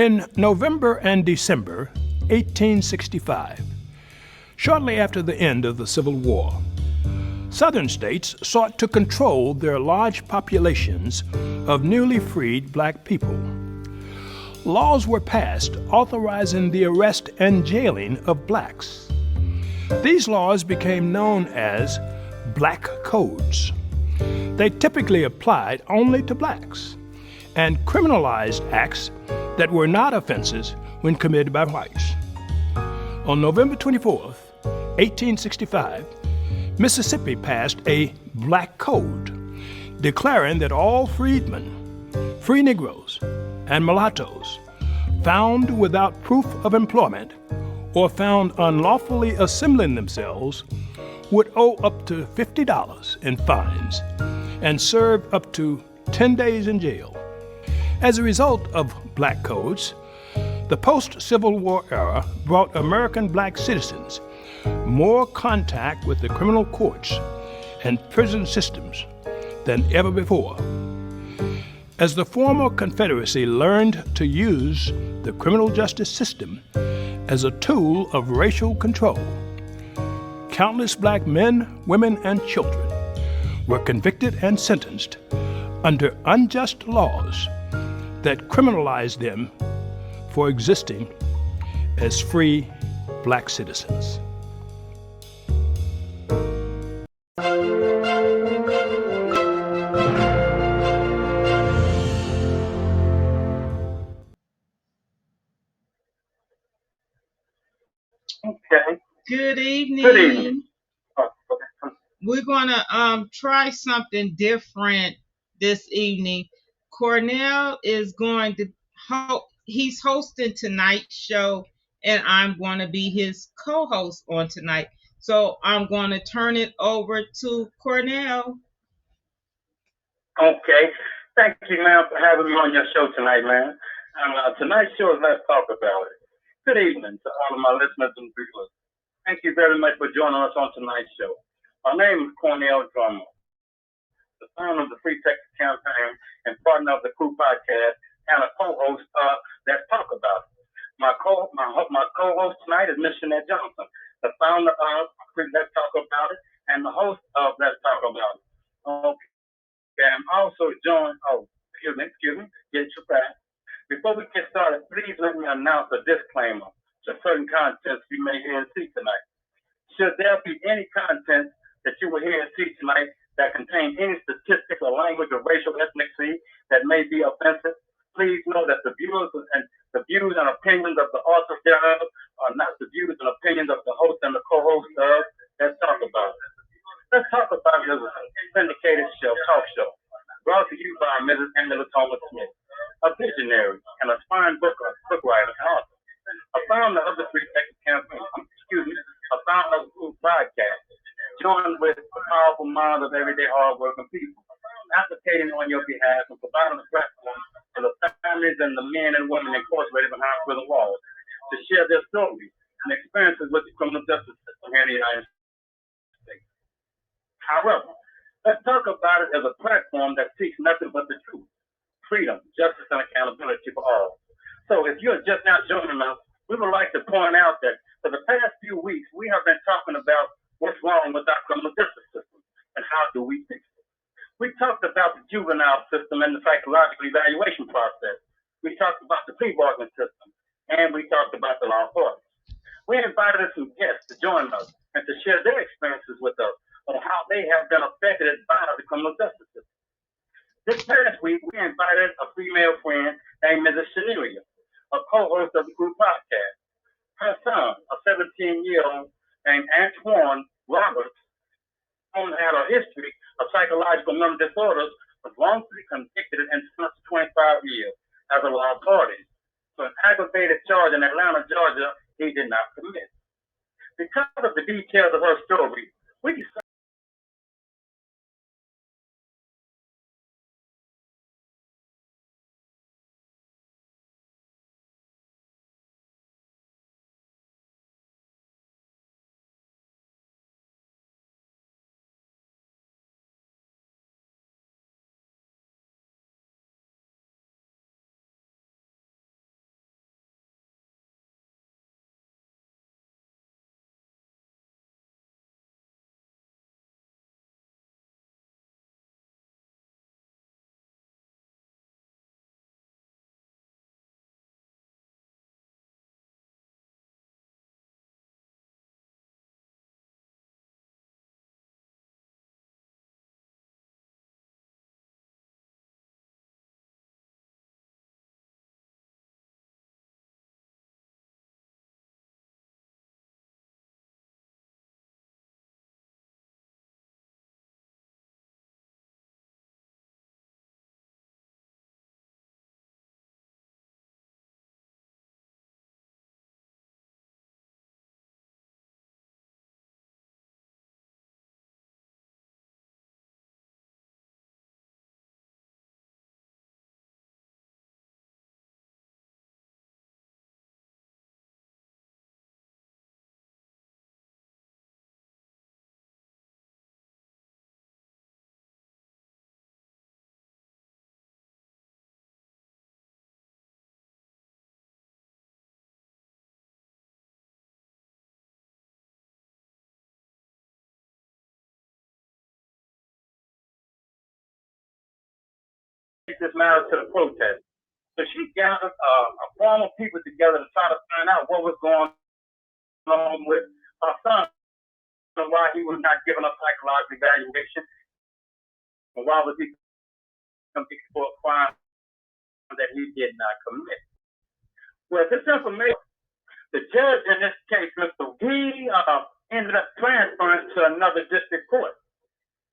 In November and December 1865, shortly after the end of the Civil War, Southern states sought to control their large populations of newly freed black people. Laws were passed authorizing the arrest and jailing of blacks. These laws became known as Black Codes. They typically applied only to blacks and criminalized acts that were not offenses when committed by whites. On November 24, 1865, Mississippi passed a Black Code declaring that all freedmen, free Negroes, and mulattoes found without proof of employment or found unlawfully assembling themselves would owe up to $50 in fines and serve up to 10 days in jail. As a result of Black Codes, the post-Civil War era brought American black citizens more contact with the criminal courts and prison systems than ever before. As the former Confederacy learned to use the criminal justice system as a tool of racial control, countless black men, women, and children were convicted and sentenced under unjust laws that criminalized them for existing as free black citizens. Okay. Good evening. Good evening. We're gonna try something different this evening. Cornell is going to he's hosting tonight's show, and I'm going to be his co-host on tonight. So I'm going to turn it over to Cornell. Okay. Thank you, ma'am, for having me on your show tonight, ma'am. Tonight's show is Let's Talk About It. Good evening to all of my listeners and viewers. Thank you very much for joining us on tonight's show. My name is Cornell Drummer, the founder of the Free Texas Campaign and partner of the Crew Podcast and a co-host of Let's Talk About It. My co-host tonight is Miss Jeanette Johnson, the founder of Let's Talk About It and the host of Let's Talk About It. Okay, I'm also joined, excuse me, get your back. Before we get started, please let me announce a disclaimer to certain contents you may hear and see tonight. Should there be any content that you will hear and see tonight that contain any statistics or language or racial ethnicity that may be offensive, please know that the views and opinions of the author thereof are not the views and opinions of the host and the co-host of Let's Talk About It. Let's Talk About It is a syndicated talk show, brought to you by Mrs. Emily Thomas Smith, a visionary and aspiring book writer and author, a founder of the Free Texas Campaign, a founder of the Food Podcast, joined with the powerful minds of everyday hardworking people, advocating on your behalf and providing a platform for the families and the men and women incarcerated behind prison walls to share their stories and experiences with the criminal justice system here in the United States. However, Let's Talk About It as a platform that seeks nothing but the truth, freedom, justice, and accountability for all. So if you're just now joining us, we would like to point out that for the past few weeks, we have been talking about what's wrong with our criminal justice system and how do we fix it. We talked about the juvenile system and the psychological evaluation process. We talked about the plea bargaining system, and we talked about the law enforcement. We invited some guests to join us and to share their experiences with us on how they have been affected by the criminal justice system. This past week, we invited a female friend named Mrs. Shanelia, a co-host of the Group Podcast. Her son, a 17-year-old named Antoine Roberts, who had a history of psychological mental disorders, was wrongfully convicted and sentenced to 25 years as a law party. So an aggravated charge in Atlanta, Georgia, he did not commit. Because of the details of her story, we decided this matter to the protest. So she gathered a form of people together to try to find out what was going on with her son and why he was not given a psychological evaluation and why was he convicted for a crime that he did not commit. Well, this information, the judge in this case, Mr. He ended up transferring to another district court,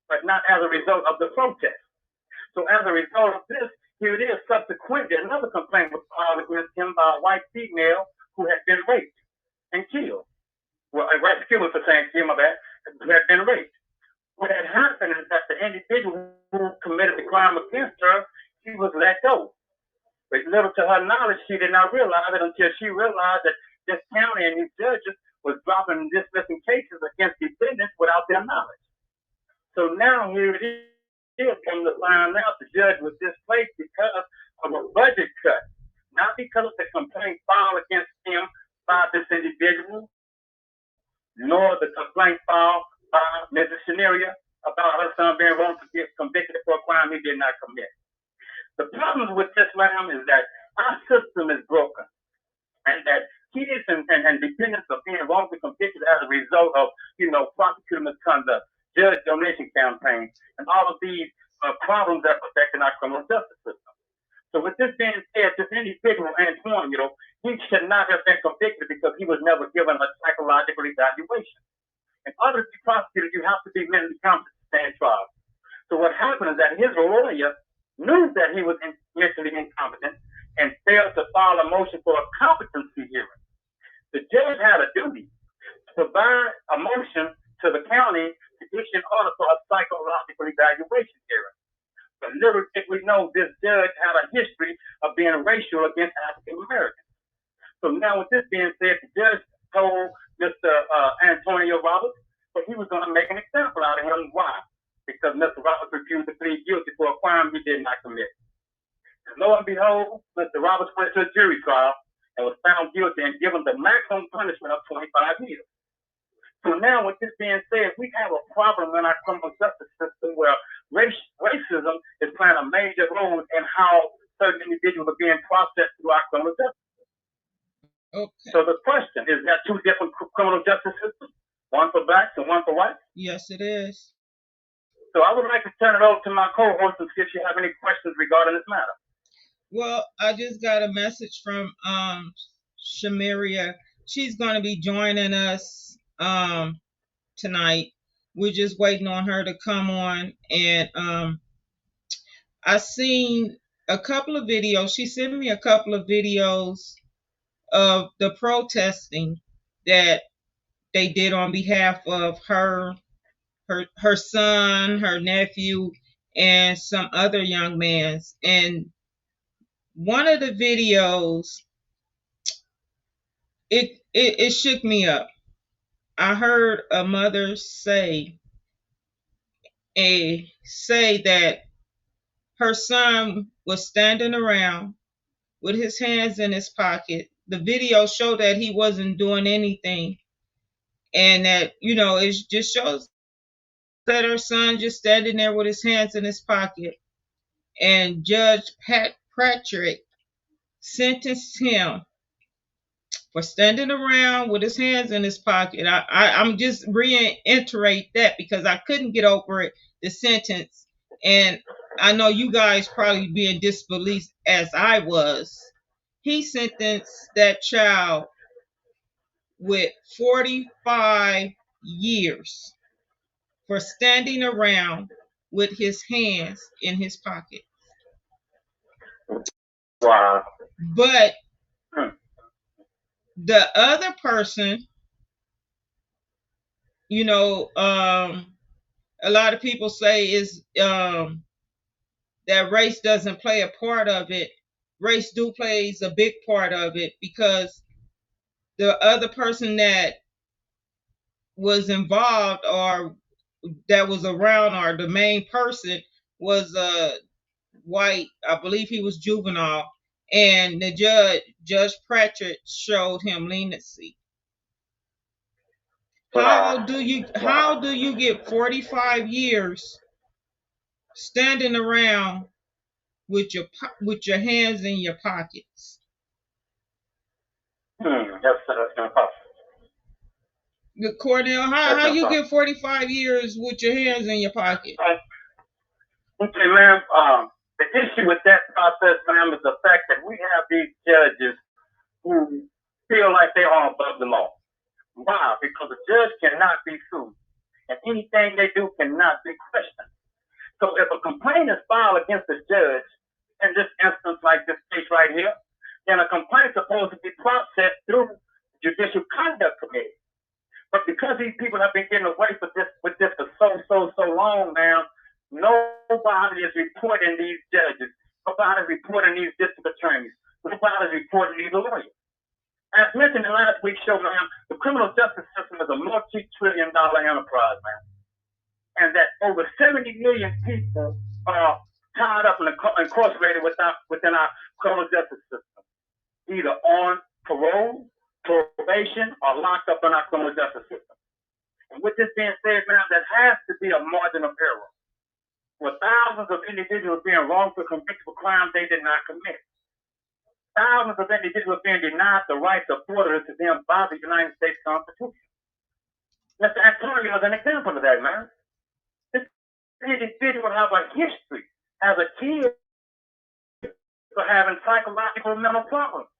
but not as a result of the protest. So as a result of this, here it is, subsequently, another complaint was filed against him by a white female who had been raped and killed. Well, excuse me for saying kill, my bad, who had been raped. What had happened is that the individual who committed the crime against her, she was let go. But little to her knowledge, she did not realize it until she realized that this county and these judges was dropping and dismissing cases against defendants without their knowledge. So now here it is. Come to find out the judge was displaced because of a budget cut, not because of the complaint filed against him by this individual, nor the complaint filed by Mrs. Shaneria about her son being wrongfully convicted for a crime he did not commit. The problem with this, ma'am, is that our system is broken, and that kids and defendants are being wrongfully convicted as a result of, prosecutor misconduct, judge donation campaigns, and all of these problems that are affecting our criminal justice system. So with this being said, this individual, Antoine, he should not have been convicted because he was never given a psychological evaluation. In order to be prosecuted, you have to be mentally competent to stand trial. So what happened is that his lawyer knew that he was mentally incompetent and failed to file a motion for a competency hearing. The judge had a duty to provide a motion to the county to issue an order for a psychological evaluation hearing. But little did we know this judge had a history of being racial against African Americans. So now with this being said, the judge told Mr. Antonio Roberts that he was going to make an example out of him. Why? Because Mr. Roberts refused to plead guilty for a crime he did not commit. Lo and behold, Mr. Roberts went to a jury trial and was found guilty and given the maximum punishment of 25 years. So now, with this being said, we have a problem in our criminal justice system where racism is playing a major role in how certain individuals are being processed through our criminal justice system. Okay. So the question is that two different criminal justice systems, one for blacks and one for whites? Yes, it is. So I would like to turn it over to my co-host and see if you have any questions regarding this matter. Well, I just got a message from Shamiria. She's going to be joining us tonight. We're just waiting on her to come on, and I seen a couple of videos. She sent me a couple of videos of the protesting that they did on behalf of her son, her nephew, and some other young men. And one of the videos, it shook me up. I heard a mother say that her son was standing around with his hands in his pocket. The video showed that he wasn't doing anything, and that it just shows that her son just standing there with his hands in his pocket. And Judge Patrick sentenced him for standing around with his hands in his pocket. I'm just reiterate that because I couldn't get over it, the sentence. And I know you guys probably be in disbelief as I was. He sentenced that child with 45 years for standing around with his hands in his pocket. Wow. But the other person, a lot of people say is that race doesn't play a part of it. Race plays a big part of it, because the other person that was involved or that was around, or the main person, was white. I believe he was juvenile, and the Judge Pratchett showed him leniency. How do you get 45 years standing around with your hands in your pockets? That's impossible. Cornell, how That's you impossible. get 45 years with your hands in your pocket? Okay, ma'am. The issue with that process, ma'am, is the fact that we have these judges who feel like they are above the law. Why? Because a judge cannot be sued, and anything they do cannot be questioned. So if a complaint is filed against a judge, in this instance, like this case right here, then a complaint is supposed to be processed through Judicial Conduct Committee. But because these people have been getting away with this for so long now, nobody is reporting these judges. Nobody is reporting these district attorneys. Nobody is reporting these lawyers. As mentioned in last week's show, ma'am, the criminal justice system is a multi-trillion-dollar enterprise, ma'am, and that over 70 million people are tied up and incarcerated within our criminal justice system, either on parole, probation, or locked up in our criminal justice system. And with this being said, ma'am, there has to be a margin of error. With thousands of individuals being wrongfully convicted for crimes they did not commit. Thousands of individuals being denied the rights afforded to them by the United States Constitution. Mr. Antonio is an example of that, man. This individual has a history as a kid for having psychological mental problems.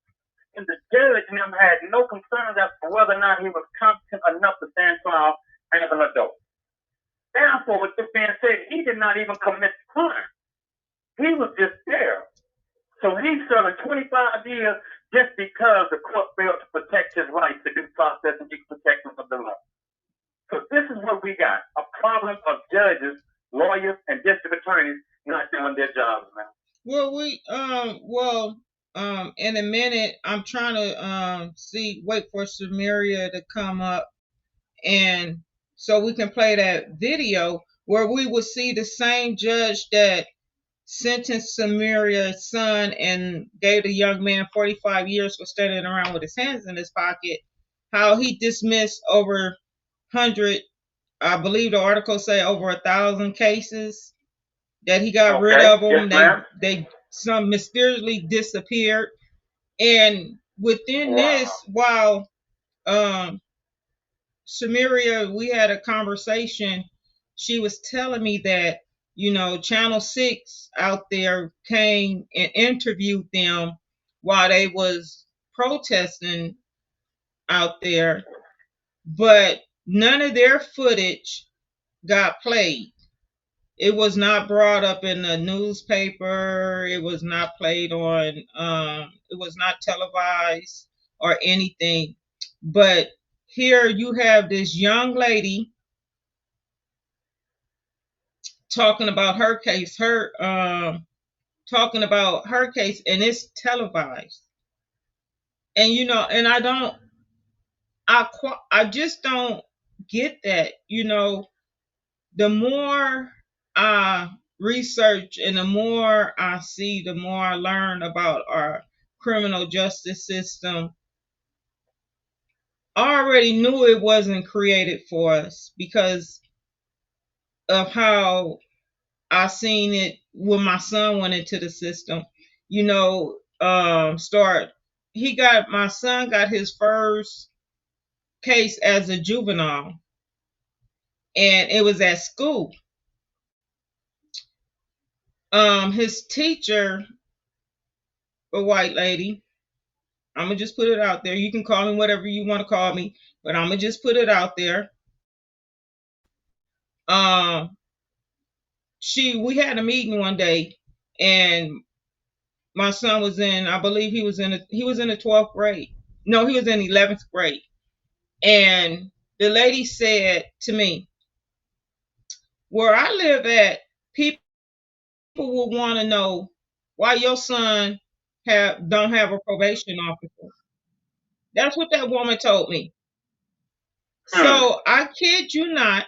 And the judge and had no concerns as to whether or not he was competent enough to stand trial as an adult. Therefore, with this being said, he did not even commit the crime. He was just there. So he's serving 25 years just because the court failed to protect his rights to due process and equal protection of the law. So this is what we got, a problem of judges, lawyers, and district attorneys not doing their jobs, man. Well, in a minute, I'm trying to wait for Samaria to come up, and so we can play that video where we will see the same judge that sentenced Samaria's son and gave the young man 45 years for standing around with his hands in his pocket, how he dismissed over 100, I believe the article say over 1,000 cases, that he got rid of them. Yes, they some mysteriously disappeared. And within this, while Samaria, we had a conversation, she was telling me that, Channel 6 out there came and interviewed them while they was protesting out there, but none of their footage got played. It was not brought up in the newspaper. It was not played on, it was not televised or anything. But here you have this young lady talking about her case, talking about her case, and it's televised. And and I just don't get that. The more I research and the more I see, the more I learn about our criminal justice system. I already knew it wasn't created for us because of how I seen it when my son went into the system. My son got his first case as a juvenile, and it was at school. His teacher, a white lady, I'm gonna just put it out there. You can call me whatever you want to call me, but I'm gonna just put it out there. We had a meeting one day, and my son was I believe he was in the 12th grade. No, he was in 11th grade. And the lady said to me, where I live at, people will want to know why your son don't have a probation officer. That's what that woman told me. So I kid you not,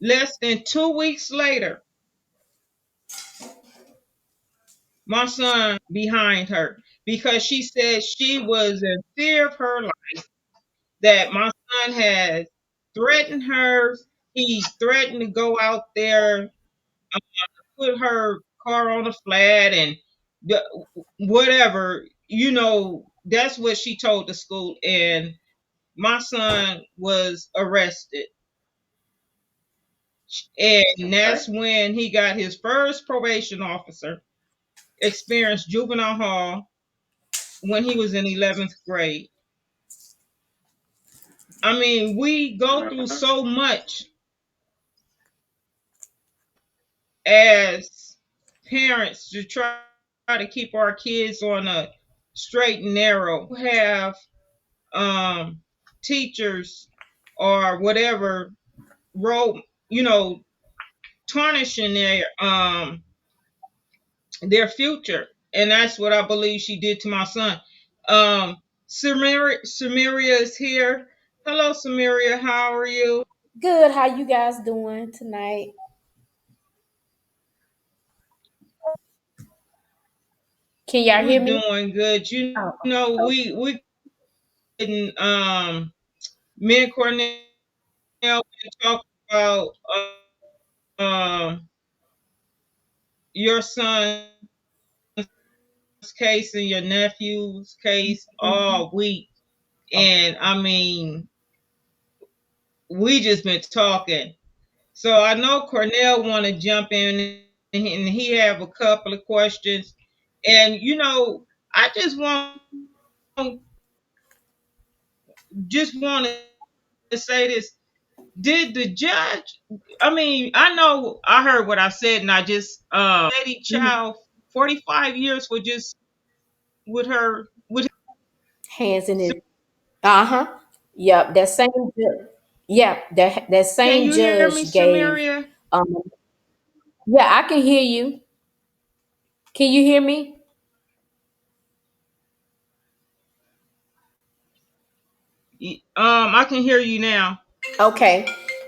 less than 2 weeks later, my son behind her because she said she was in fear of her life, that my son had threatened her, He threatened to go out there, put her car on a flat, and whatever. That's what she told the school. And my son was arrested. And Okay. that's when he got his first probation officer, experienced juvenile hall when he was in 11th grade. I mean, we go through Mm-hmm. so much as parents to try to keep our kids on a straight and narrow. We have um, teachers or whatever role, you know, tarnishing their future, and that's what I believe she did to my son. Samaria is here. Hello, Samaria. How are you? Good. How you guys doing tonight? Can y'all We're hear me? doing good. Oh, We didn't me and Cornell been talking about um your son's case and your nephew's case mhm. all week, and I mean, we just been talking. So I know Cornell want to jump in, and he have a couple of questions. And I just want to say this. Did the judge? I mean, I know I heard what I said, and I just lady child 45 years for just with her with. Hands in it. Uh huh. Yep. That same. Yeah. That Can same you hear me, judge gave. Samaria? Um. Yeah, I can hear you. Can you hear me? I can hear you now. Okay.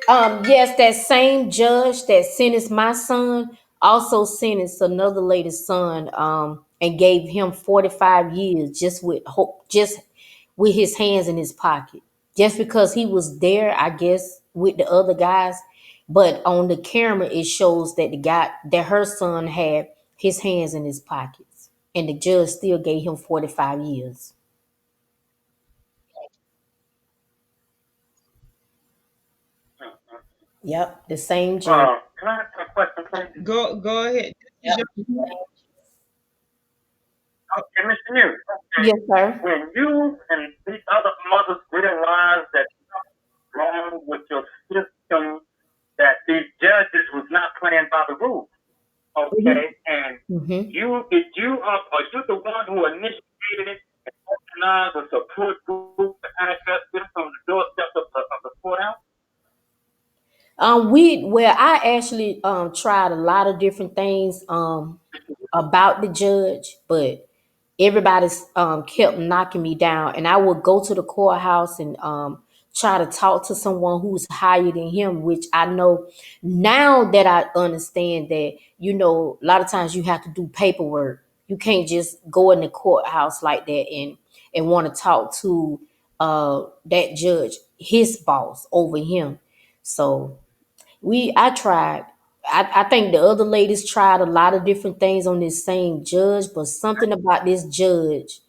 Yes, that same judge that sentenced my son also sentenced another lady's son. And gave him 45 years just with his hands in his pocket. Just because he was there, I guess, with the other guys. But on the camera, it shows that her son had his hands in his pockets, and the judge still gave him 45 years. Mm-hmm. Yep, the same judge. Can I ask a question, please? Go ahead. This is Yep. your, Okay, Mr. News. Okay. Yes, sir. When you and these other mothers realized that something wrong with your system, that these judges was not playing by the rules, okay, and Hmm. are you the one who initiated it and organized a support group to access this on the doorstep of the courthouse? I actually tried a lot of different things about the judge, but everybody's kept knocking me down, and I would go to the courthouse and try to talk to someone who's higher than him, which I know now that I understand that a lot of times you have to do paperwork. You can't just go in the courthouse like that and want to talk to that judge, his boss over him. So I tried. I think the other ladies tried a lot of different things on this same judge, but something about this judge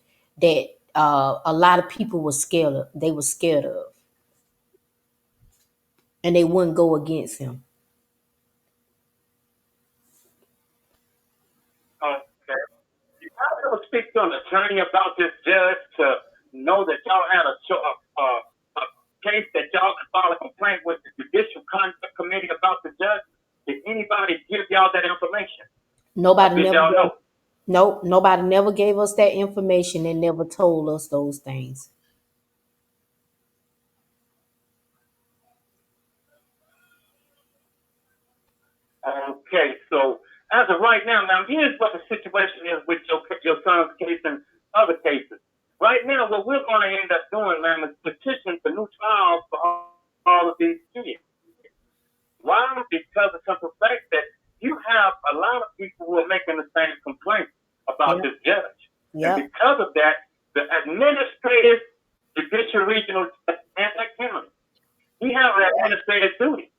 that a lot of people were scared of. They were scared of, and they wouldn't go against him. Okay. Did y'all ever speak to an attorney about this judge to know that y'all had a case that y'all could file a complaint with the Judicial Conduct Committee about the judge? Did anybody give y'all that information? Or Nobody did never y'all gave, know? no, nobody never gave us that information and never told us those things. Okay, so as of right now, here's what the situation is with your son's case and other cases. Right now, what we're going to end up doing, man, is petition for new trials for all of these kids. Why? Because of simple fact that you have a lot of people who are making the same complaint about Yep. this judge. And Yep. because of that, the administrative judicial regional judge and that county, he has an administrative duty.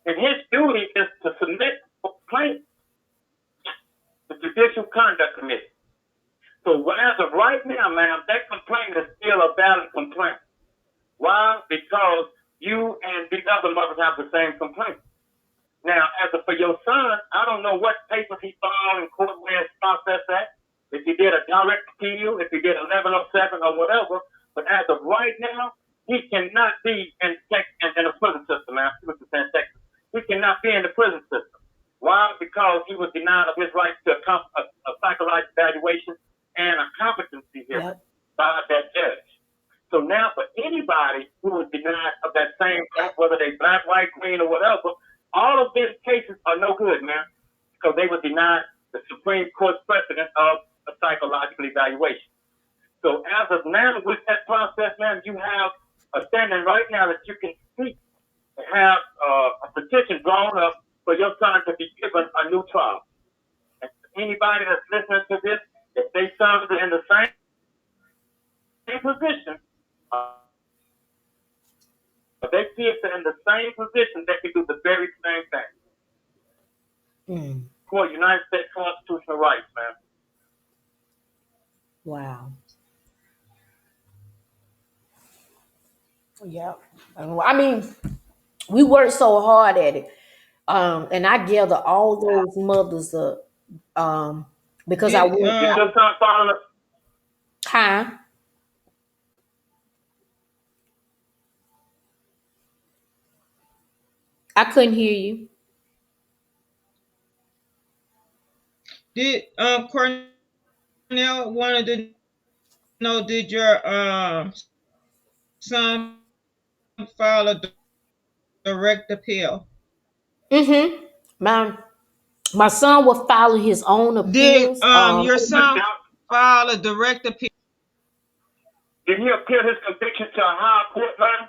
And his duty is to submit a complaint to the Judicial Conduct Committee. So as of right now, ma'am, that complaint is still a valid complaint. Why? Because you and these other mothers have the same complaint. Now, for your son, I don't know what papers he filed in court where it's processed at, if he did a direct appeal, if he did 1107 or whatever, but as of right now, he cannot be in the prison system, man. Texas. He cannot be in the prison system. Why? Because he was denied of his right to a psychological evaluation and a competency hearing by that judge. So now for anybody who was denied of that same right, whether they black, white, green, or whatever, all of these cases are no good, man, because they were denied the Supreme Court's precedent of a psychological evaluation. So as of now, with that process, man, you have a standing right now that you can speak and have a petition drawn up for your son to be given a new trial. And anybody that's listening to this, if they sons are in the same position, if they see it in the same position, they can do the very same thing. For United States constitutional rights, man. Wow. Yeah. I mean, we worked so hard at it. And I gather all those mothers up. Because I went. Did your son follow up? Huh? I couldn't hear you. Did Cornell wanted to know, did your son file a direct appeal? My son was filing his own appeals. Did your son file a direct appeal? Did he appeal his conviction to a higher court, man?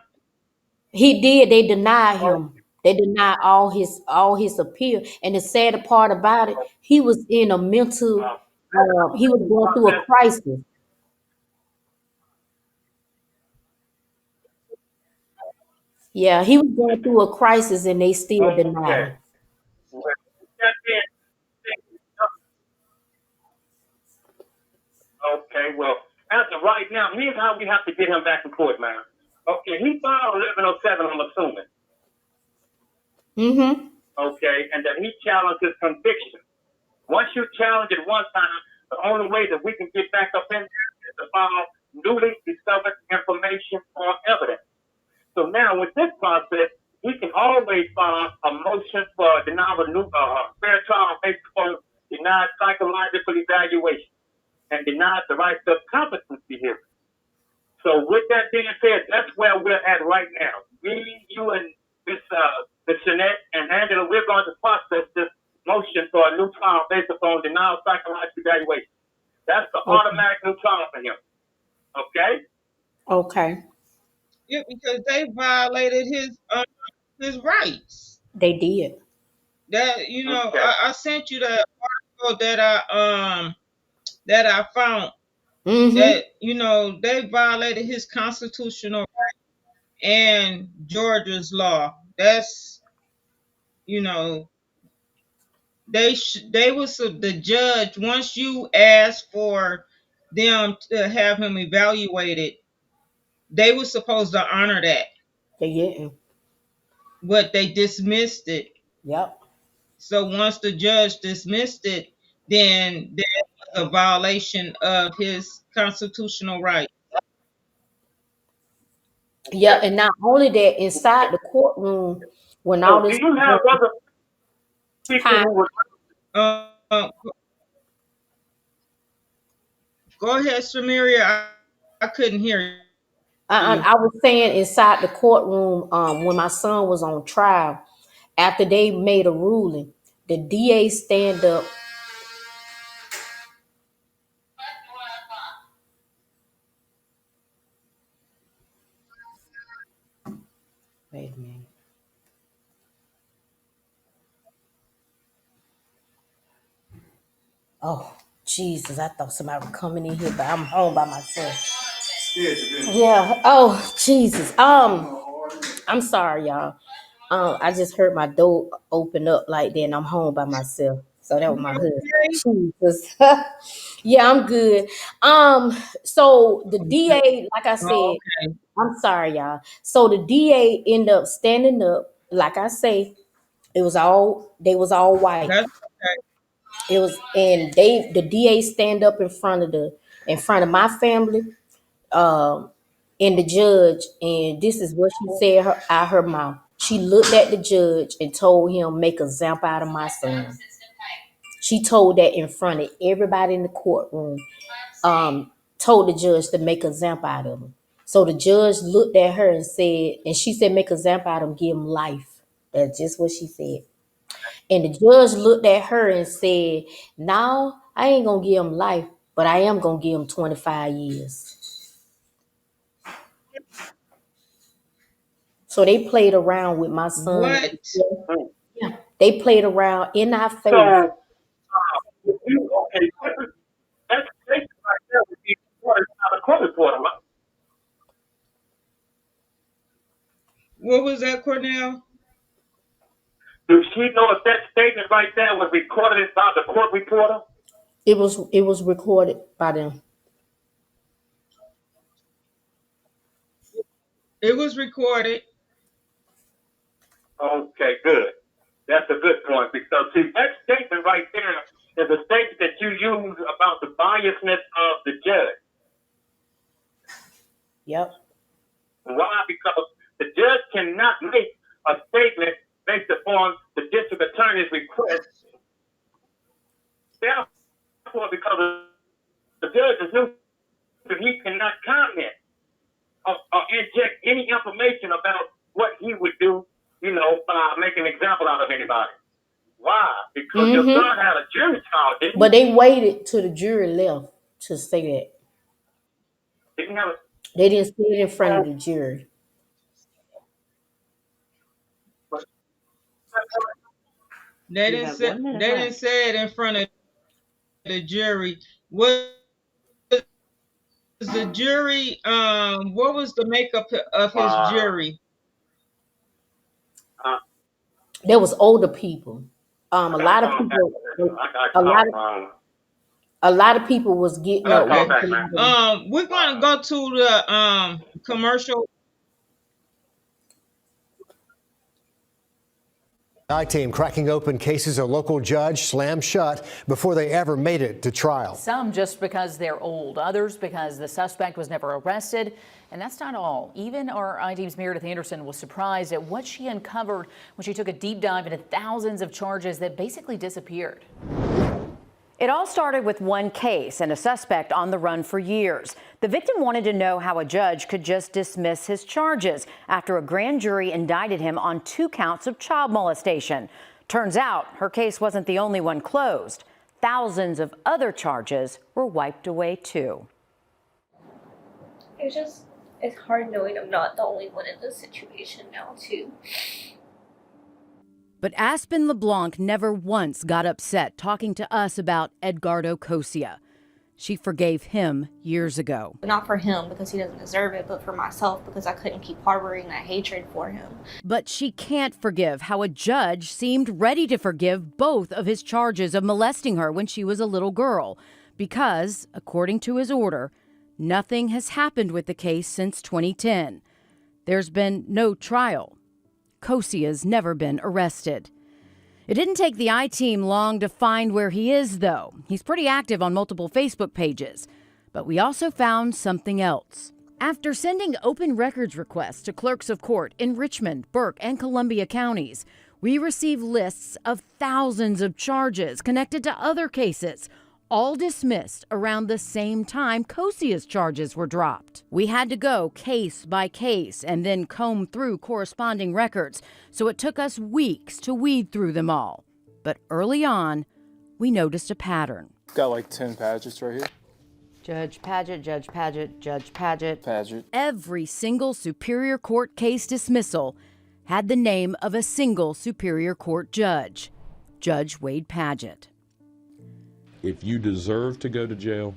He did. They denied him. They denied all his appeal. And the sad part about it, he was in a mental. He was going through a crisis. Yeah, he was going through a crisis, and they still denied him. Okay, well, as of right now, here's how we have to get him back in court, man. Okay, he filed 1107, I'm assuming. Okay, and that he challenged his conviction. Once you challenge it one time, the only way that we can get back up in there is to file newly discovered information or evidence. So now with this process, he can always file a motion for denial of fair trial based upon denied psychological evaluation and denied the right to competency hearing. So with that being said, that's where we're at right now. Me, you, and this Shanette and Angela, we're going to process this motion for a new trial based upon denial of psychological evaluation. That's the automatic new trial for him. Okay? Okay. Yeah, because they violated his rights. They did. That I sent you the article that I found. That they violated his constitutional right and Georgia's law. That's the judge, once you ask for them to have him evaluated, they were supposed to honor that. They didn't. But they dismissed it. Yep. So once the judge dismissed it, then there was a violation of his constitutional right. Yeah, and not only that, inside the courtroom, when all this. Do you have other people who were? Go ahead, Samaria. I couldn't hear you. I was saying inside the courtroom, when my son was on trial, after they made a ruling, the DA stand up. Wait a minute. Oh, Jesus, I thought somebody was coming in here, but I'm home by myself. Yeah. Oh, Jesus. I'm sorry, y'all. I just heard my door open up like that, and I'm home by myself. So that was my husband. Jesus. Yeah, I'm good. So the DA, like I Oh, said, okay. I'm sorry, y'all. So the DA ended up standing up, like I say, they was all white. That's okay. It was, and the DA stand up in front of my family, um, and the judge, and this is what she said out her mouth. She looked at the judge and told him, "Make a example out of my son." She told that in front of everybody in the courtroom. Told the judge to make a example out of him. So the judge looked at her and said, and she said, "Make a example out of him, give him life." That's just what she said. And the judge looked at her and said, "No, I ain't gonna give him life, but I am gonna give him 25 years." So they played around with my son. What? Yeah, they played around in our So, face. okay, that's basically right there would be reported by the court reporter. Right? What was that, Cornell? Does she know if that statement right there was recorded by the court reporter? It was recorded by them. It was recorded. Okay, good. That's a good point because see that statement right there is a statement that you use about the biasness of the judge. Yep. Why? Because the judge cannot make a statement based upon the district attorney's request. Therefore, because the judge is new, he cannot comment or inject any information about what he would do, by making an example out of anybody. Why? Because your son had a jury trial, didn't he? But they waited till the jury left to say that. Didn't have a, They didn't say it in front of the jury. They didn't say it in front of the jury. Was the jury? What was the makeup of his jury? There was older people. A lot of people. A lot of people was getting up. Okay. We're gonna go to the commercial. I-team cracking open cases a local judge slammed shut before they ever made it to trial. Some just because they're old, others because the suspect was never arrested. And that's not all. Even our I-team's Meredith Anderson was surprised at what she uncovered when she took a deep dive into thousands of charges that basically disappeared. It all started with one case and a suspect on the run for years. The victim wanted to know how a judge could just dismiss his charges after a grand jury indicted him on 2 counts of child molestation. Turns out her case wasn't the only one closed. Thousands of other charges were wiped away too. It's hard knowing I'm not the only one in this situation now too. But Aspen LeBlanc never once got upset talking to us about Edgardo Cosia. She forgave him years ago. Not for him because he doesn't deserve it, but for myself because I couldn't keep harboring that hatred for him. But she can't forgive how a judge seemed ready to forgive both of his charges of molesting her when she was a little girl. Because, according to his order, nothing has happened with the case since 2010. There's been no trial. Cosia's never been arrested. It didn't take the I-team long to find where he is, though. He's pretty active on multiple Facebook pages. But we also found something else. After sending open records requests to clerks of court in Richmond, Burke, and Columbia counties, we received lists of thousands of charges connected to other cases, all dismissed around the same time Cosia's charges were dropped. We had to go case by case and then comb through corresponding records, so it took us weeks to weed through them all. But early on, we noticed a pattern. Got like 10 Pagets right here. Judge Paget, Judge Paget, Judge Paget. Paget. Every single Superior Court case dismissal had the name of a single Superior Court judge, Judge Wade Paget. If you deserve to go to jail,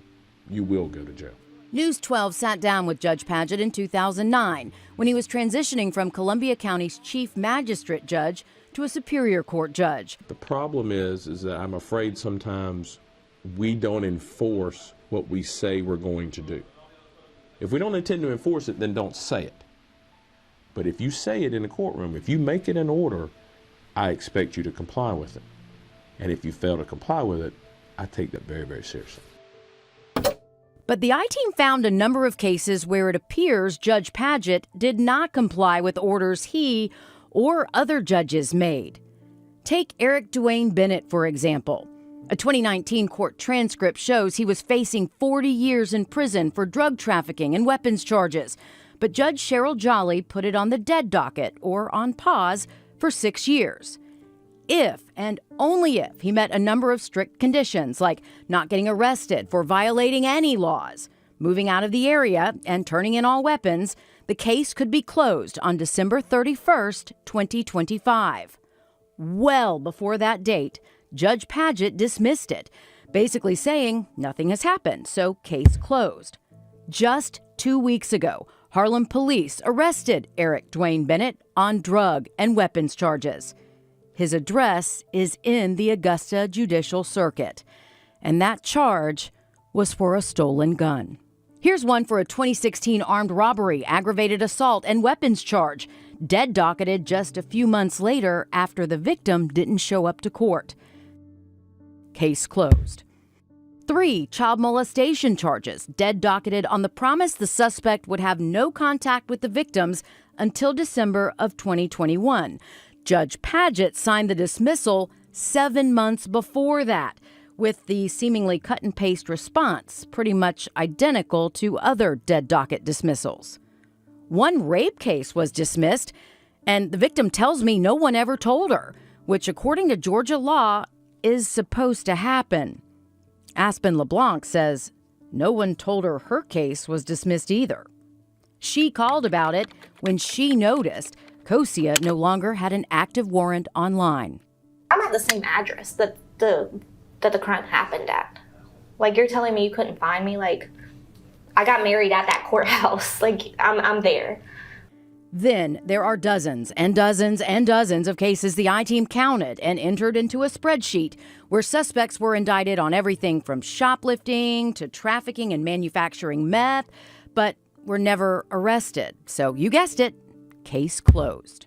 you will go to jail. News 12 sat down with Judge Padgett in 2009 when he was transitioning from Columbia County's chief magistrate judge to a Superior Court judge. The problem is that I'm afraid sometimes we don't enforce what we say we're going to do. If we don't intend to enforce it, then don't say it. But if you say it in the courtroom, if you make it an order, I expect you to comply with it. And if you fail to comply with it, I take that very, very seriously. But the I-Team found a number of cases where it appears Judge Padgett did not comply with orders he or other judges made. Take Eric Dwayne Bennett, for example. A 2019 court transcript shows he was facing 40 years in prison for drug trafficking and weapons charges. But Judge Cheryl Jolly put it on the dead docket, or on pause, for 6 years. If, and only if, he met a number of strict conditions, like not getting arrested for violating any laws, moving out of the area, and turning in all weapons, the case could be closed on December 31st, 2025. Well before that date, Judge Padgett dismissed it, basically saying nothing has happened, so case closed. Just 2 weeks ago, Harlem police arrested Eric Dwayne Bennett on drug and weapons charges. His address is in the Augusta Judicial Circuit, and that charge was for a stolen gun. Here's one for a 2016 armed robbery, aggravated assault, and weapons charge, dead docketed just a few months later after the victim didn't show up to court. Case closed. 3 child molestation charges, dead docketed on the promise the suspect would have no contact with the victims until December of 2021. Judge Padgett signed the dismissal 7 months before that, with the seemingly cut-and-paste response pretty much identical to other dead docket dismissals. One rape case was dismissed, and the victim tells me no one ever told her, which, according to Georgia law, is supposed to happen. Aspen LeBlanc says no one told her case was dismissed either. She called about it when she noticed Kosia no longer had an active warrant online. I'm at the same address that the crime happened at. Like, you're telling me you couldn't find me? Like, I got married at that courthouse. Like, I'm there. Then there are dozens and dozens and dozens of cases the I-Team counted and entered into a spreadsheet where suspects were indicted on everything from shoplifting to trafficking and manufacturing meth, but were never arrested. So you guessed it, case closed.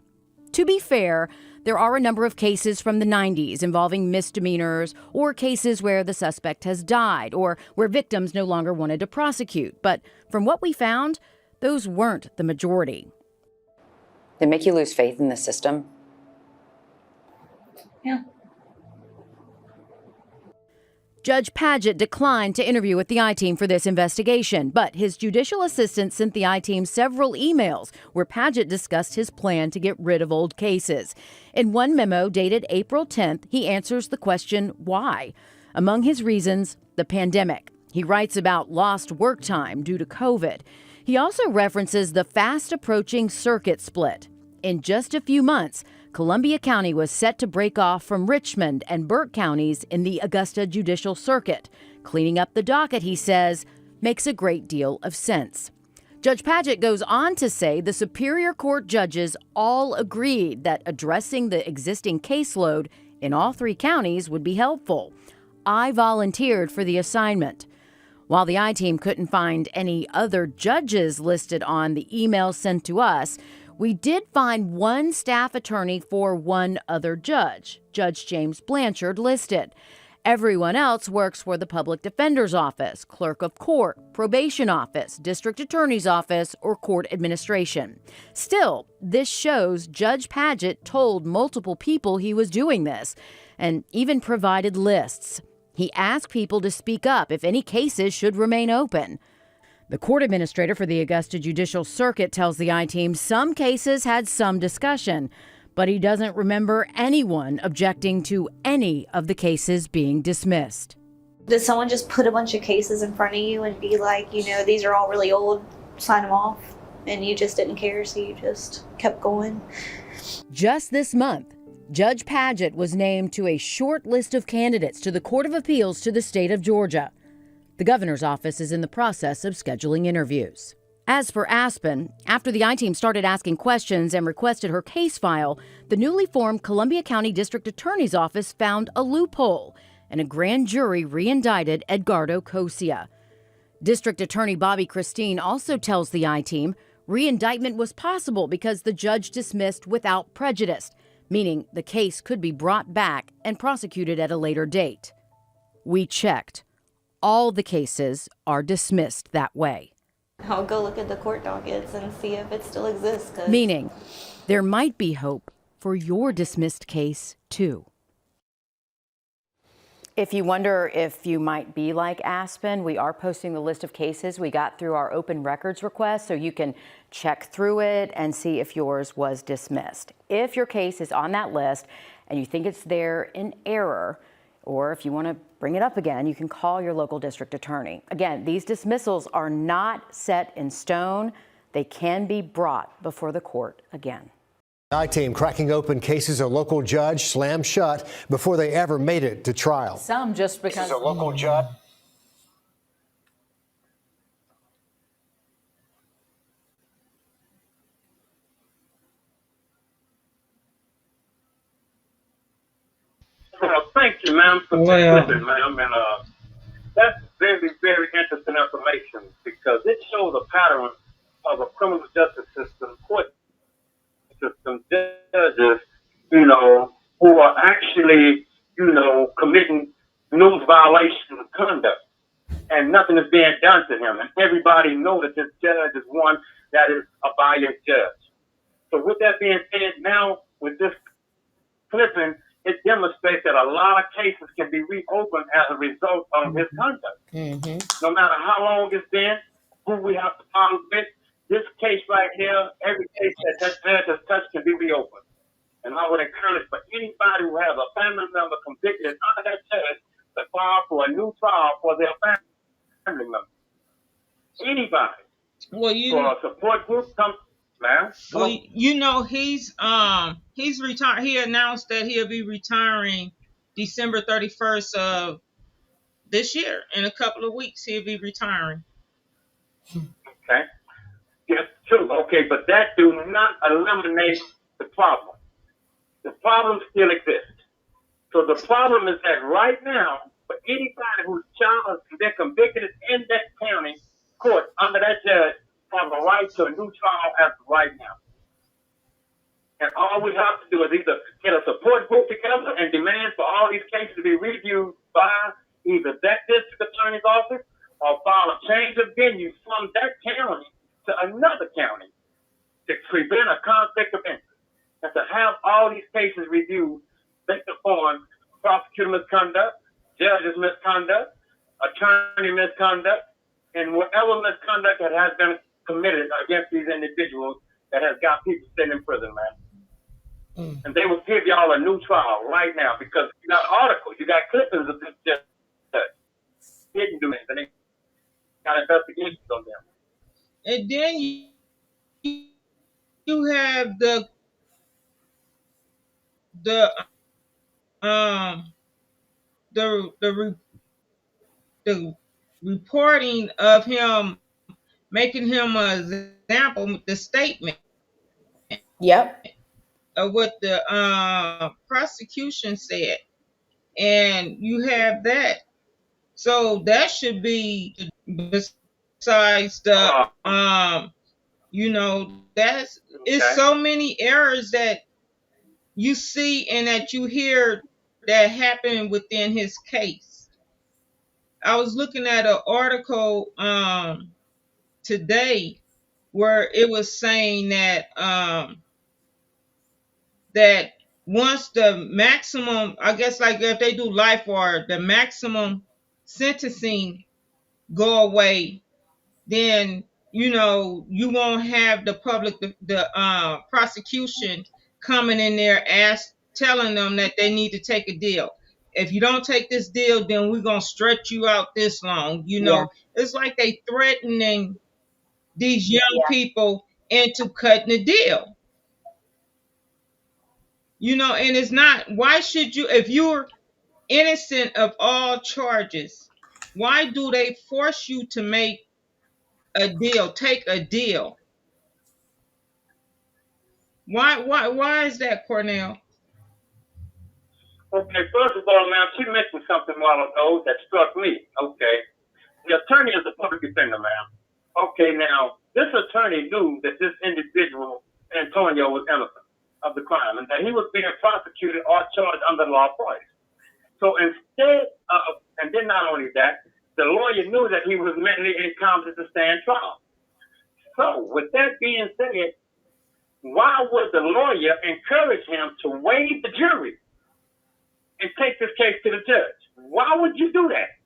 To be fair, there are a number of cases from the 90s involving misdemeanors or cases where the suspect has died or where victims no longer wanted to prosecute. But from what we found, those weren't the majority. They make you lose faith in the system. Yeah. Judge Padgett declined to interview with the I-Team for this investigation, but his judicial assistant sent the I-Team several emails where Padgett discussed his plan to get rid of old cases. In one memo dated April 10th, he answers the question, why? Among his reasons, the pandemic. He writes about lost work time due to COVID. He also references the fast-approaching circuit split. In just a few months, Columbia County was set to break off from Richmond and Burke counties in the Augusta Judicial Circuit. Cleaning up the docket, he says, makes a great deal of sense. Judge Padgett goes on to say the Superior Court judges all agreed that addressing the existing caseload in all 3 counties would be helpful. I volunteered for the assignment. While the I-Team couldn't find any other judges listed on the email sent to us, we did find one staff attorney for one other judge, Judge James Blanchard, listed. Everyone else works for the Public Defender's Office, Clerk of Court, Probation Office, District Attorney's Office, or Court Administration. Still, this shows Judge Padgett told multiple people he was doing this, and even provided lists. He asked people to speak up if any cases should remain open. The court administrator for the Augusta Judicial Circuit tells the I-Team some cases had some discussion, but he doesn't remember anyone objecting to any of the cases being dismissed. Did someone just put a bunch of cases in front of you and be like, these are all really old, sign them off, and you just didn't care, so you just kept going? Just this month, Judge Padgett was named to a short list of candidates to the Court of Appeals to the state of Georgia. The governor's office is in the process of scheduling interviews. As for Aspen, after the I-Team started asking questions and requested her case file, the newly formed Columbia County District Attorney's Office found a loophole, and a grand jury re-indicted Edgardo Cosia. District Attorney Bobby Christine also tells the I-Team re-indictment was possible because the judge dismissed without prejudice, meaning the case could be brought back and prosecuted at a later date. We checked. All the cases are dismissed that way. I'll go look at the court dockets and see if it still exists. Meaning, there might be hope for your dismissed case, too. If you wonder if you might be like Aspen, we are posting the list of cases we got through our open records request, so you can check through it and see if yours was dismissed. If your case is on that list and you think it's there in error, or if you want to bring it up again, you can call your local district attorney. Again, these dismissals are not set in stone. They can be brought before the court again. I-Team cracking open cases a local judge slammed shut before they ever made it to trial. Some just because. This is a local judge. Thank you, ma'am, for listening, ma'am. And that's very, very interesting information because it shows a pattern of a criminal justice system, court system, judges, who are actually, committing news violations of conduct. And nothing is being done to him. And everybody knows that this judge is one that is a biased judge. So with that being said, now with this clipping, it demonstrates that a lot of cases can be reopened as a result of his conduct. Mm-hmm. No matter how long it's been, who we have to follow with, this case right here, every case that judge has touched can be reopened. And I would encourage for anybody who has a family member convicted under that judge to file for a new trial for their family member. Anybody. Well, for a support group, come. Ma'am? Well, he's retired. He announced that he'll be retiring December 31st of this year. In a couple of weeks, he'll be retiring. Okay. Yes, true. Okay, but that do not eliminate the problem. The problem still exists. So the problem is that right now, for anybody whose child has been convicted in that county court under that judge, have a right to a new trial as of right now. And all we have to do is either get a support group together and demand for all these cases to be reviewed by either that district attorney's office or file a change of venue from that county to another county to prevent a conflict of interest. And to have all these cases reviewed based upon prosecutor misconduct, judge's misconduct, attorney misconduct, and whatever misconduct that has been committed against these individuals that has got people sitting in prison, man. And they will give y'all a new trial right now because you got articles, you got clippings of this judge. Didn't do anything. They got investigations on them. And then you have the reporting of him making him an example, the statement. Yep. Of what the prosecution said. And you have that. So that should be besides the that's it's so many errors that you see and that you hear that happen within his case. I was looking at an article today where it was saying that that once the maximum, I guess like if they do life or the maximum sentencing go away, then you won't have the public, the prosecution coming in there telling them that they need to take a deal. If you don't take this deal, then we're gonna stretch you out this long. It's like they threatening these young people into cutting the deal. And it's not, why should you, if you're innocent of all charges, Why do they force you to make a deal, take a deal? Why is that, Cornell? Okay, first of all, now she mentioned something a while ago that struck me. Okay, the attorney is a public defender, ma'am. Okay, now this attorney knew that this individual, Antonio, was innocent of the crime and that he was being prosecuted or charged under law twice. So instead of, and then not only that, the lawyer knew that he was mentally incompetent to stand trial. So with that being said, why would the lawyer encourage him to waive the jury and take this case to the judge? Why would you do that?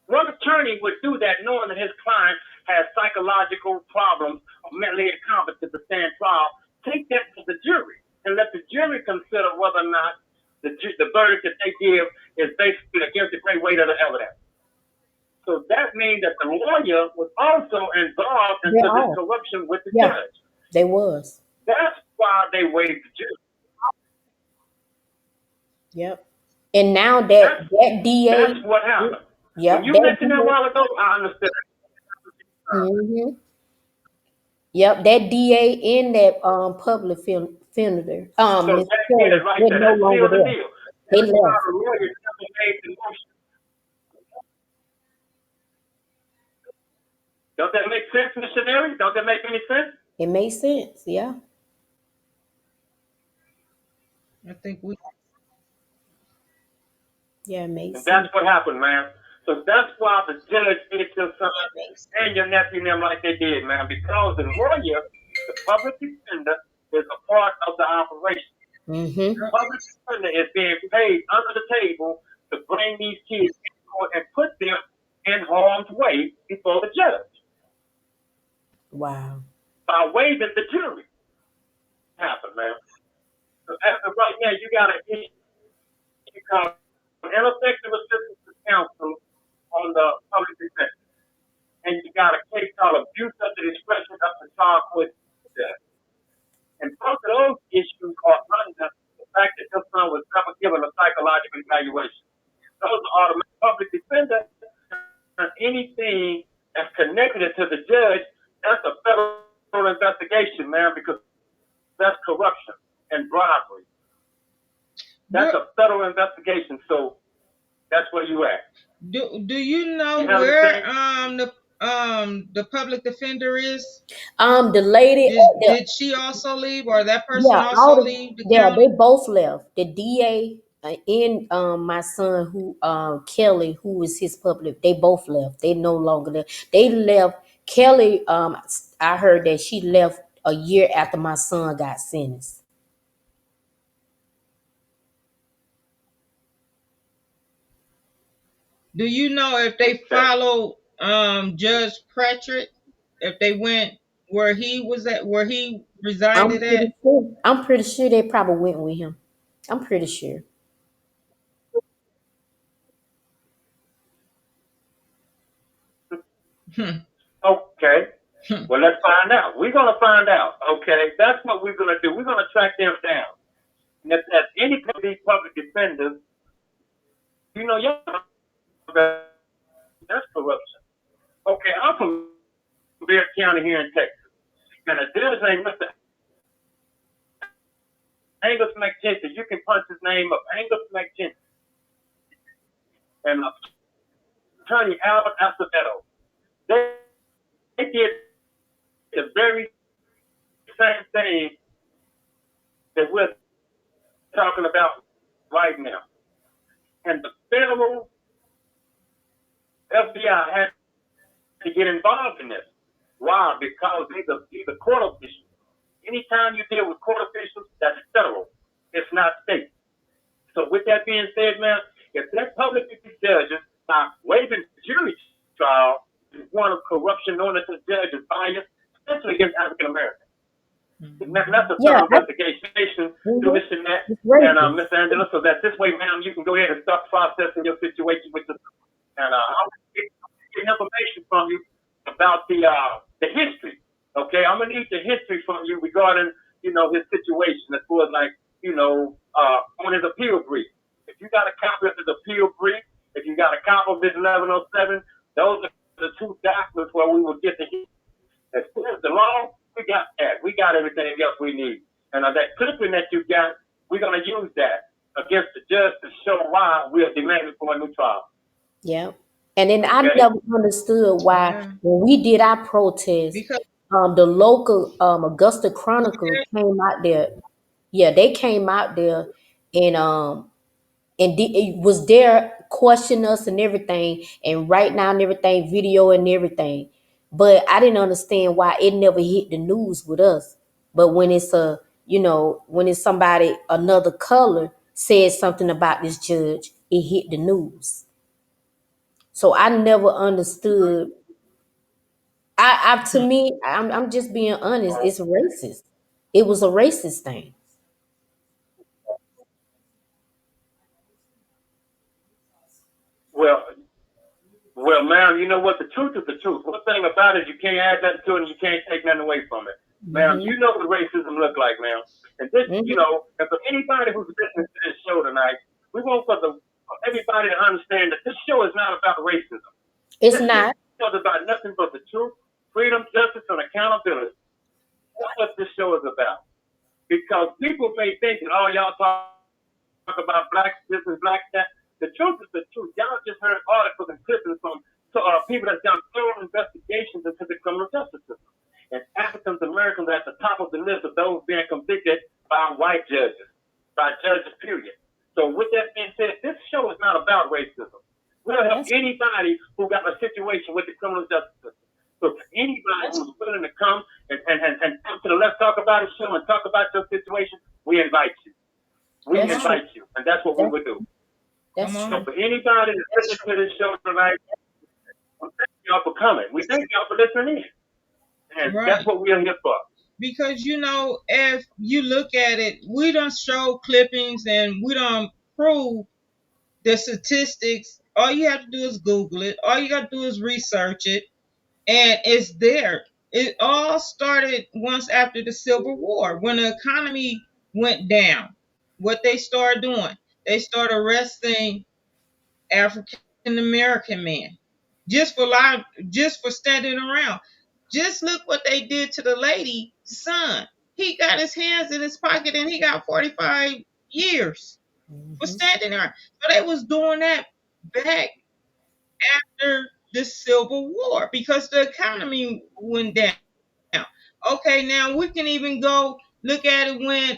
What attorney would do that knowing that his client has psychological problems or mentally incompetent to stand trial? Take that to the jury and let the jury consider whether or not the verdict that they give is basically against the great weight of the evidence. So that means that the lawyer was also involved in this corruption with the judge. They was. That's why they waived the jury. Yep. And now that DA. That's what happened. Yep. When you mentioned that a while ago, I understood. Mm-hmm. Yep, that DA and that public defender, So Ms. that Kelly, did it right they're there. no That longer sealed the there. deal. They That's why left. the lawyer never made the motion. Don't that make sense, missionary? Don't that make any sense? It makes sense, yeah. I think we. Yeah, it makes And sense. that's what happened, man. So that's why the judge did your son and your nephew and them like they did, man. Because the lawyer, the public defender, is a part of the operation. Mm-hmm. The public defender is being paid under the table to bring these kids in court and put them in harm's way before the judge Wow. by waiving the jury. Happened, man. So as of right now, you got to call ineffective assistance to counsel on the public defense. And you got a case called abuse of the discretion of the trial court judge. And both of those issues are under the fact that your son was never given a psychological evaluation. Those are automatic public defender. And anything that's connected to the judge, that's a federal investigation, man, because that's corruption and bribery. That's a federal investigation, so that's where you at. Do you know You know where the public defender is? The lady Did she also leave, or that person yeah, also leave the yeah, county? they both left. The DA and my son who Kelly, who was his public, they both left. They no longer there. They left. Kelly, I heard that she left a year after my son got sentenced. Do you know if they followed Judge Pratchett? If they went where he was at, where he resided at? I'm pretty sure they probably went with him. I'm pretty sure. Okay. Well, let's find out. We're going to find out. Okay. That's what we're going to do. We're going to track them down. And if there's any of these public defenders, you know, that's corruption. Okay. I'm from Bear County here in Texas. And a judge named Mr. Angus McGinty. You can punch his name up. Angus McGinty. And Attorney Albert Acevedo. They did the very same thing that we're talking about right now. And the federal FBI had to get involved in this. Why? Because these are court officials. Anytime you deal with court officials, that's federal. It's not state. So with that being said, man, if that public judges by waiving jury trial is one of corruption known as the judge is biased, especially against African Americans. That's a federal investigation to Mr. Nat and Ms. Angela, so that this way, ma'am, you can go ahead and start processing your situation with the and I'll get information from you about the history. Okay, I'm gonna need the history from you regarding, you know, his situation as far as like, you know, on his appeal brief. If you got a copy of his appeal brief, If you got a cop of this 1107, those are the two documents where we will get the heat. As far as the law, we got that. We got everything else we need. And that clipping that you got, we're going to use that against the judge to show why we are demanding for a new trial. Yeah. And then I Okay? never understood why Yeah. when we did our protest, Because the local Augusta Chronicle came out there. Yeah, they came out there and it was there questioning us and everything and writing down everything, video and everything. But I didn't understand why it never hit the news with us. But when it's when it's somebody another color said something about this judge, it hit the news. So I never understood. To me, I'm just being honest. It's racist. It was a racist thing. Well, well, ma'am, you know what? The truth is the truth. One thing about it, you can't add nothing to it and you can't take nothing away from it. Ma'am, Mm-hmm. you know what racism look like, ma'am. And this, Mm-hmm. and for anybody who's listening to this show tonight, we want for everybody to understand that this show is not about racism. It's This not. show is about nothing but the truth, freedom, justice, and accountability. That's what this show is about. Because people may think that, oh, y'all talk about black this and black that. The truth is the truth. Y'all just heard articles and clippings from people that's done thorough investigations into the criminal justice system. And African Americans are at the top of the list of those being convicted by white judges, by judges, period. So with that being said, this show is not about racism. We'll help anybody who got a situation with the criminal justice system. So for anybody who's willing to come and come to the Let's Talk About It show and talk about your situation, we invite you. We invite you, and that's what we would do. That's Come So on. for anybody that's listening to this show tonight, we thank y'all for coming. We thank y'all for listening in. And Right. that's what we are here for. Because if you look at it, we don't show clippings and we don't prove the statistics. All you have to do is Google it. All you got to do is research it, and it's there. It all started once after the Civil War when the economy went down. What they started doing, they started arresting African American men just for standing around. Just look what they did to the lady's son. He got his hands in his pocket and he got 45 years for standing there. So they was doing that back after the Civil War because the economy went down. Okay, now we can even go look at it when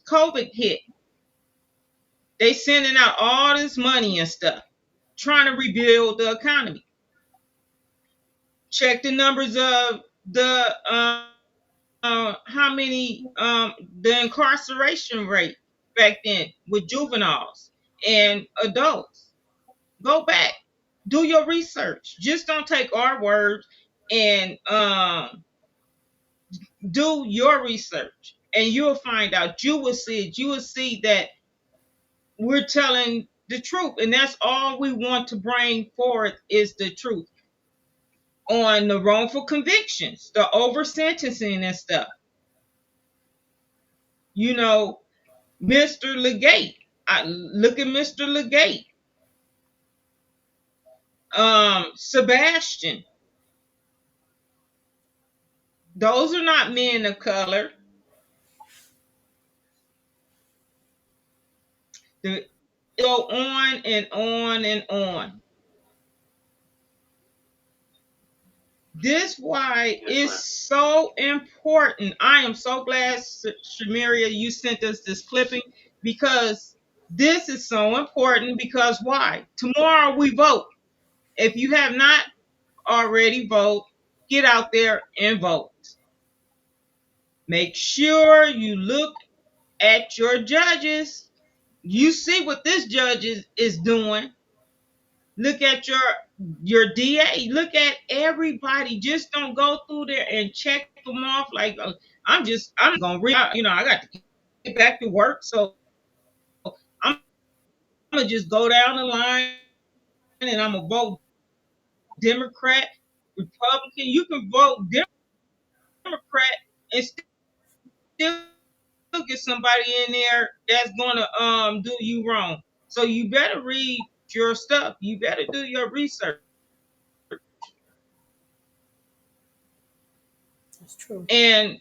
COVID hit. They sending out all this money and stuff, trying to rebuild the economy. Check the numbers of the how many the incarceration rate back then with juveniles and adults. Go back, do your research. Just don't take our words and do your research, and you'll find out. You will see it. You will see that we're telling the truth, and that's all we want to bring forth is the truth on the wrongful convictions, the over sentencing and stuff. You know, Mr. Legate. I look at Mr. Legate. Sebastian. Those are not men of color. The go on and on and on. This why it's so important. I am so glad, Shamiria, you sent us this clipping because this is so important. Because why? Tomorrow we vote. If you have not already vote, get out there and vote. Make sure you look at your judges. You see what this judge is doing. Look at your DA. Look at everybody. Just don't go through there and check them off like I'm gonna read. I got to get back to work, so I'm gonna just go down the line and I'm gonna vote Democrat, Republican. You can vote Democrat and still get somebody in there that's gonna do you wrong. So you better read your stuff. You better do your research. That's true. And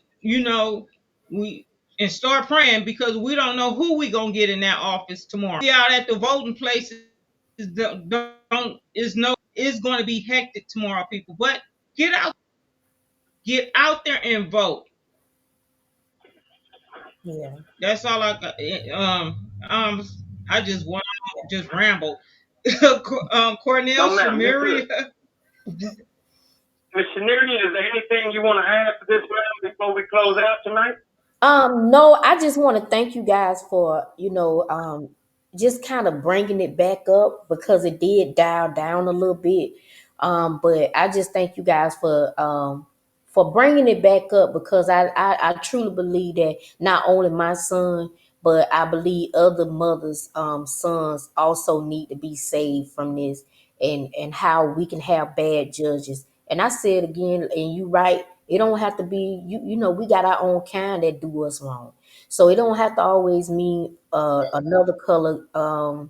we and start praying, because we don't know who we gonna get in that office tomorrow. Be out at the voting places. Don't is going to be hectic tomorrow, people. But get out there and vote. Yeah. That's all I got. I just rambled. Cornell, No, ma'am, you're Shamiria. good. Miss Shaniria, is there anything you want to add to this, ma'am, before we close out tonight? No, I just want to thank you guys for, just kind of bringing it back up, because it did dial down a little bit. But I just thank you guys for bringing it back up, because I truly believe that not only my son, but I believe other mothers' sons also need to be saved from this, and how we can have bad judges. And I said again, and you right, it don't have to be we got our own kind that do us wrong. So it don't have to always mean another color judge,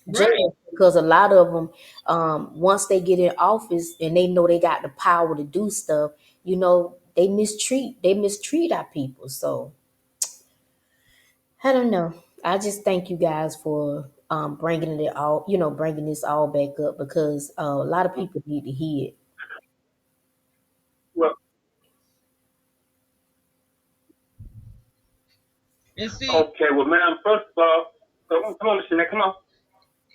Right. because a lot of them, once they get in office and they know they got the power to do stuff, they mistreat our people. So I don't know. I just thank you guys for bringing this all back up, because a lot of people need to hear it. Well, And see, okay, well, ma'am, first of all, come on, Miss Shanae, come on.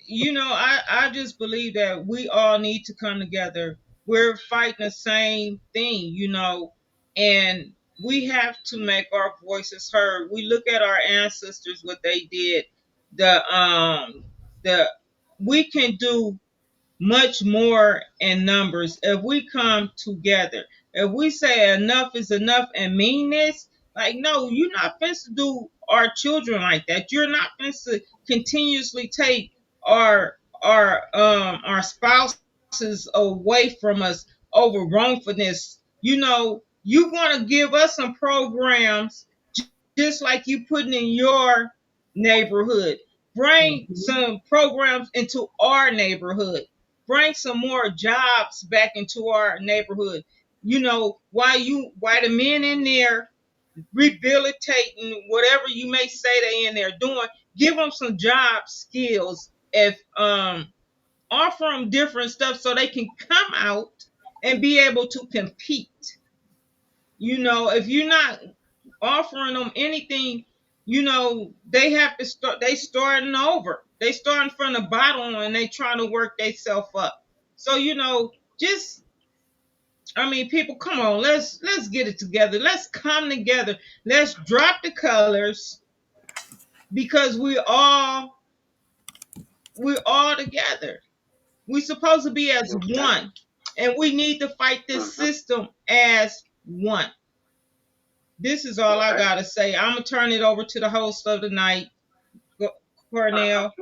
I just believe that we all need to come together. We're fighting the same thing, and we have to make our voices heard. We look at our ancestors, what they did. The we can do much more in numbers if we come together. If we say enough is enough and mean this, like, no, you're not supposed to do our children like that. You're not supposed to continuously take our spouses away from us over wrongfulness. You want to give us some programs, just like you putting in your neighborhood. Bring Mhm. some programs into our neighborhood. Bring some more jobs back into our neighborhood. Why the men in there rehabilitating, whatever you may say they in there doing, give them some job skills. If offer them different stuff so they can come out and be able to compete. If you're not offering them anything, they have to start. They starting over. They starting from the bottom and they trying to work themselves up. So just people, come on, let's get it together. Let's come together. Let's drop the colors, because we're all together. We're supposed to be as Okay. one, and we need to fight this Mm-hmm. system as one. This is all I Okay. gotta say. I'm gonna turn it over to the host of the night, Cornell.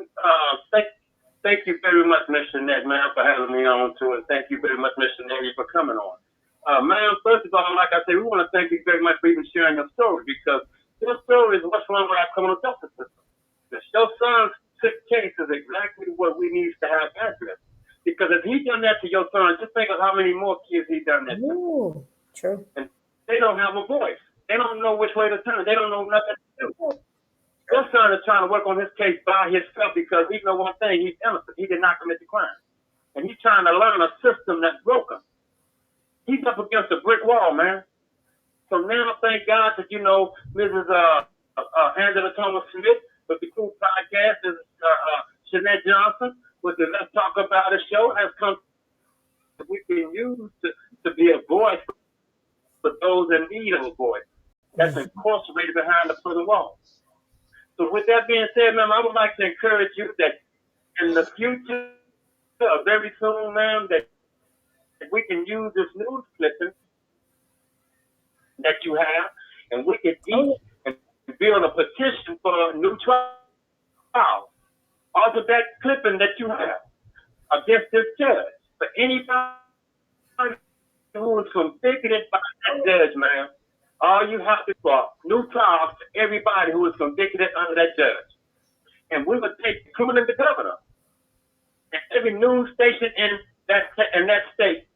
Thank you very much, Miss Shanae, ma'am, for having me on to it. Thank you very much, Miss Shanae, for coming on. Ma'am, first of all, like I said, we want to thank you very much for even sharing your story, because your story is what's wrong with our criminal justice system. Your son's sick case is exactly what we need to have addressed. Because if he done that to your son, just think of how many more kids he done that to. Ooh, true. And they don't have a voice. They don't know which way to turn. They don't know nothing to do. Your son is trying to work on his case by himself, because he know one thing: he's innocent. He did not commit the crime, and he's trying to learn a system that's broken. He's up against a brick wall, man. So now, thank God that Mrs. Angela Thomas Smith with the Cool Podcast, is Jeanette Johnson with the Let's Talk About It show, has come that we can use to be a voice for those in need of a voice that's incarcerated behind the prison wall. So with that being said, ma'am, I would like to encourage you that in the future, very soon, ma'am, that we can use this news clipping that you have, and we can each and build a petition for a new trial off of that clipping that you have against this judge. For anybody who is convicted by that judge, ma'am, all you have to do is new trials for everybody who is convicted under that judge. And we would take criminal the governor and every news station in that state,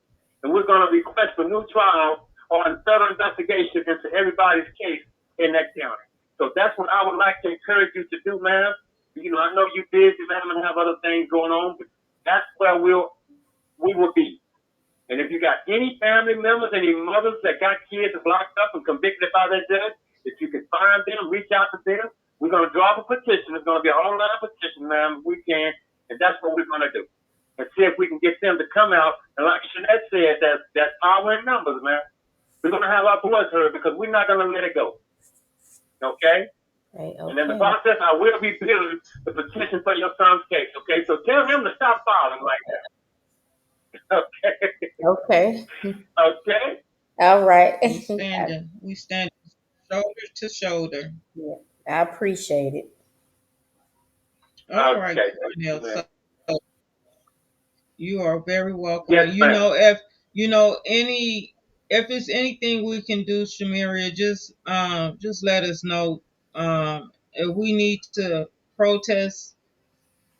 and we're going to request for new trial or a thorough investigation into everybody's case in that county. So that's what I would like to encourage you to do, ma'am. You know, I know you're busy, ma'am, and have other things going on, but that's where we will be. And if you got any family members, any mothers that got kids locked up and convicted by that judge, if you can find them, reach out to them. We're going to draw up a petition. It's going to be an online petition, ma'am, if we can, and that's what we're going to do. And see if we can get them to come out. And like Shanette said, that's power in numbers, man. We're going to have our voice heard because we're not going to let it go. Okay? Okay. And in the process, I will be building the petition for your son's case. Okay? So tell him to stop filing like that. Okay. Okay. Okay. All right. We stand shoulder to shoulder. Yeah, I appreciate it. All right, Cornell. So you are very welcome. Yes, you know, if if it's anything we can do, Shamiria, just let us know. If we need to protest,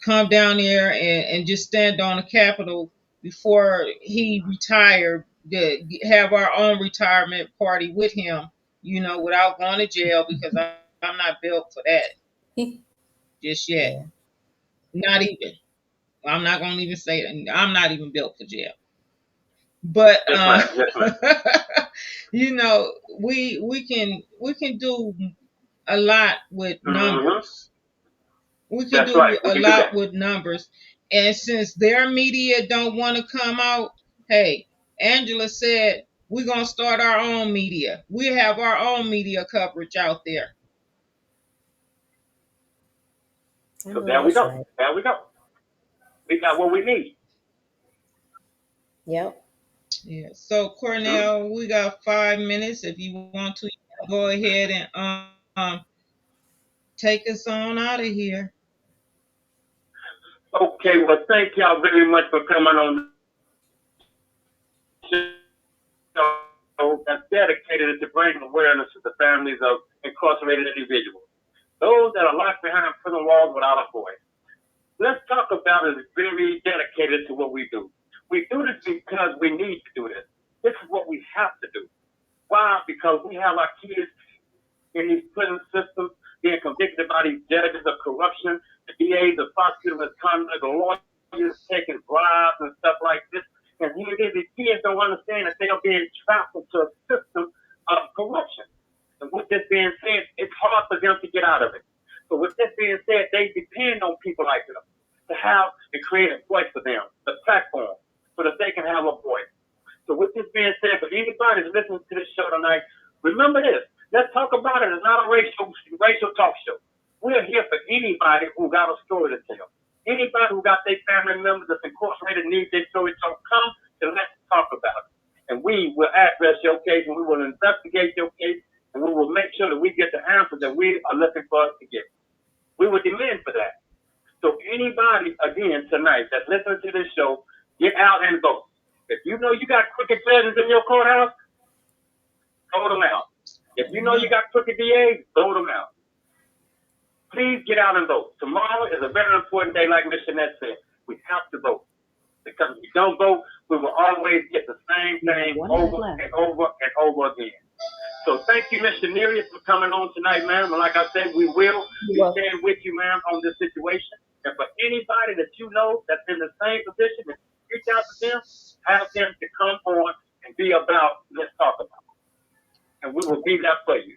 come down there and just stand on the Capitol before he retired, have our own retirement party with him, you know, without going to jail, because I'm not built for that just yet. Not even. I'm not going to even say that. I'm not even built for jail. But you know, we can do a lot with numbers. We can do a lot with numbers. And since their media don't want to come out, hey, Angela said we're going to start our own media. We have our own media coverage out there. So there we go. Right. There we go. We got what we need. Yep. Yeah. So Cornell, we got 5 minutes. If you want to, go ahead and take us on out of here. Okay. Well, thank y'all very much for coming on. That's dedicated to bring awareness to the families of incarcerated individuals, those that are locked behind prison walls without a voice. Let's talk about it. Is very dedicated to what we do. We do this because we need to do this. This is what we have to do. Why? Because we have our kids in these prison systems being convicted by these judges of corruption, the DAs, the prosecutors, misconduct, the lawyers taking bribes and stuff like this. And here it is, these kids don't understand that they are being trapped into a system of corruption. And with this being said, it's hard for them to get out of it. So with this being said, they depend on people like them to have and create a voice for them, the platform, so that they can have a voice. So with this being said, for anybody that's listening to this show tonight, remember this. Let's talk about it. It's not a racial talk show. We're here for anybody who got a story to tell. Anybody who got their family members that's incarcerated needs their story to come, and let's talk about it. And we will address your case, and we will investigate your case, and we will make sure that we get the answers that we are looking for to get. We will demand for that. So anybody, again, tonight that's listening to this show, get out and vote. If you know you got crooked judges in your courthouse, vote them out. If you know you got crooked DAs, vote them out. Please get out and vote. Tomorrow is a very important day, like Ms. Shanette said. We have to vote. Because if we don't vote, we will always get the same thing over and over and over again. So thank you, Ms. Shaneria, for coming on tonight, ma'am. And like I said, we will stand with you, ma'am, on this situation. And for anybody that you know that's in the same position, reach out to them, have them to come on and be about, let's talk about it. And we will be there for you,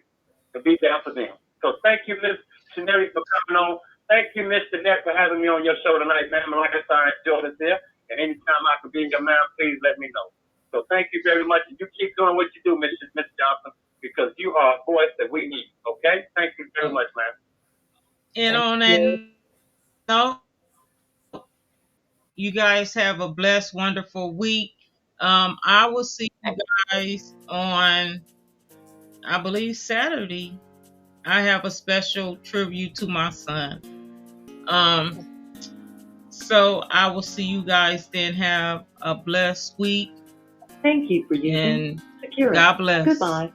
to be there for them. So thank you, Ms. Shaneria, for coming on. Thank you, Ms. Jeanette, for having me on your show tonight, ma'am. And like I said, I enjoyed it there. And anytime I can be in your ma'am, please let me know. So thank you very much. And you keep doing what you do, Ms. Johnson, because you are a voice that we need. Okay? Thank you very much, ma'am. And on that note, you guys have a blessed, wonderful week. I will see you guys on, I believe, Saturday. I have a special tribute to my son. So I will see you guys then. Have a blessed week. Thank you for using security. God bless. Goodbye.